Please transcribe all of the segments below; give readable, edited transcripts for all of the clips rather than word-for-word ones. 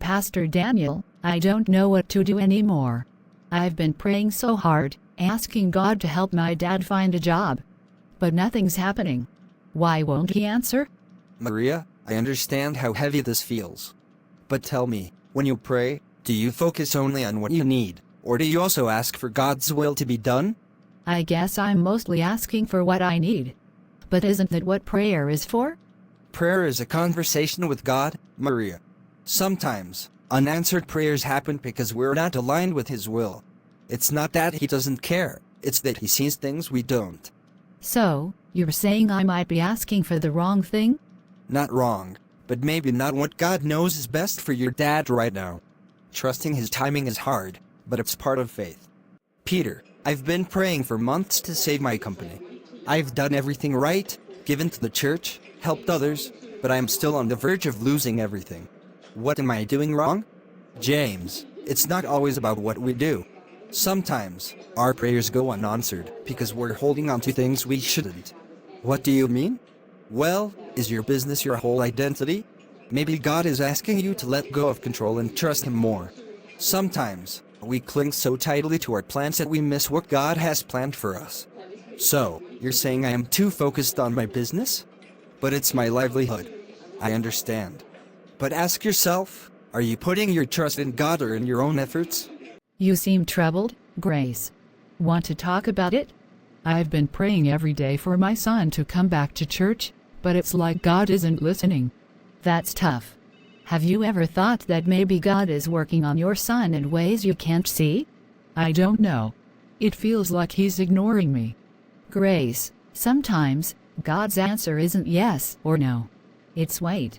Pastor Daniel, I don't know what to do anymore. I've been praying so hard, asking God to help my dad find a job. But nothing's happening. Why won't he answer? Maria, I understand how heavy this feels. But tell me, when you pray, do you focus only on what you need, or do you also ask for God's will to be done? I guess I'm mostly asking for what I need. But isn't that what prayer is for? Prayer is a conversation with God, Maria. Sometimes, unanswered prayers happen because we're not aligned with His will. It's not that He doesn't care, it's that He sees things we don't. So, you're saying I might be asking for the wrong thing? Not wrong, but maybe not what God knows is best for your dad right now. Trusting His timing is hard, but it's part of faith. Peter, I've been praying for months to save my company. I've done everything right, given to the church, helped others, but I'm still on the verge of losing everything. What am I doing wrong? James, it's not always about what we do. Sometimes, our prayers go unanswered because we're holding on to things we shouldn't. What do you mean? Well, is your business your whole identity? Maybe God is asking you to let go of control and trust Him more. Sometimes, we cling so tightly to our plans that we miss what God has planned for us. So, you're saying I am too focused on my business? But it's my livelihood. I understand. But ask yourself, are you putting your trust in God or in your own efforts? You seem troubled, Grace. Want to talk about it? I've been praying every day for my son to come back to church, but it's like God isn't listening. That's tough. Have you ever thought that maybe God is working on your son in ways you can't see? I don't know. It feels like He's ignoring me. Grace, sometimes, God's answer isn't yes or no. It's wait.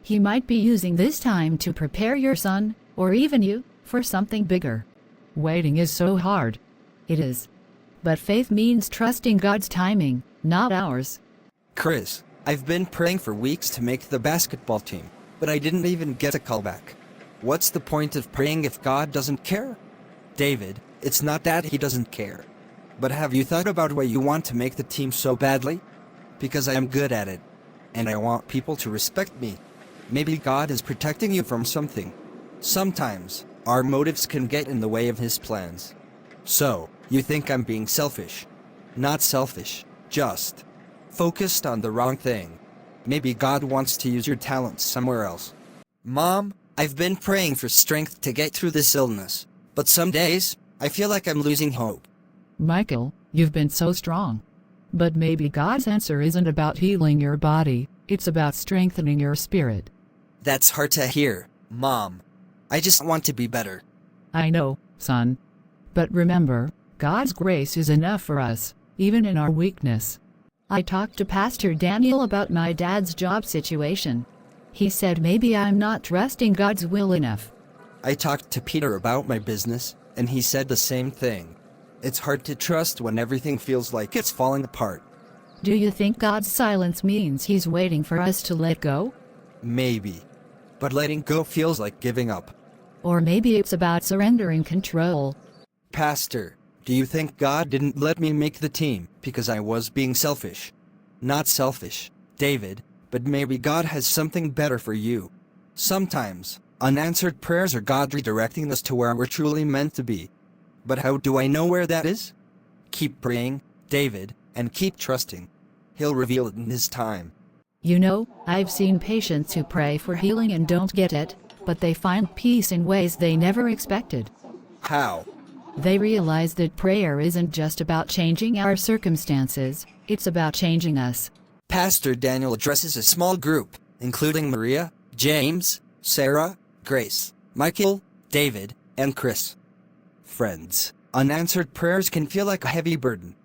He might be using this time to prepare your son, or even you, for something bigger. Waiting is so hard. It is. But faith means trusting God's timing, not ours. Chris, I've been praying for weeks to make the basketball team, but I didn't even get a call back. What's the point of praying if God doesn't care? David, it's not that He doesn't care. But have you thought about why you want to make the team so badly? Because I am good at it. And I want people to respect me. Maybe God is protecting you from something. Sometimes, our motives can get in the way of His plans. So, you think I'm being selfish. Not selfish, just focused on the wrong thing. Maybe God wants to use your talents somewhere else. Mom, I've been praying for strength to get through this illness, but some days, I feel like I'm losing hope. Michael, you've been so strong. But maybe God's answer isn't about healing your body, it's about strengthening your spirit. That's hard to hear, Mom. I just want to be better. I know, son. But remember, God's grace is enough for us, even in our weakness. I talked to Pastor Daniel about my dad's job situation. He said maybe I'm not trusting God's will enough. I talked to Peter about my business, and he said the same thing. It's hard to trust when everything feels like it's falling apart. Do you think God's silence means He's waiting for us to let go? Maybe. But letting go feels like giving up. Or maybe it's about surrendering control. Pastor, do you think God didn't let me make the team because I was being selfish? Not selfish, David, but maybe God has something better for you. Sometimes, unanswered prayers are God redirecting us to where we're truly meant to be. But how do I know where that is? Keep praying, David, and keep trusting. He'll reveal it in His time. You know, I've seen patients who pray for healing and don't get it, but they find peace in ways they never expected. How? They realize that prayer isn't just about changing our circumstances, it's about changing us. Pastor Daniel addresses a small group, including Maria, James, Sarah, Grace, Michael, David, and Chris. Friends, unanswered prayers can feel like a heavy burden.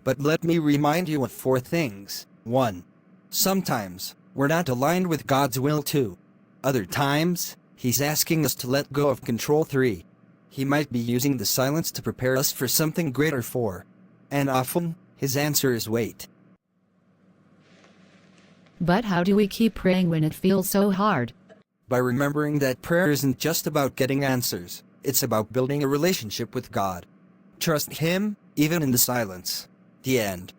But let me remind you of 4 things. 1. Sometimes, we're not aligned with God's will too. Other times, He's asking us to let go of control. 3. He might be using the silence to prepare us for something greater. 4. And often, His answer is wait. But how do we keep praying when it feels so hard? By remembering that prayer isn't just about getting answers, it's about building a relationship with God. Trust Him, even in the silence. The end.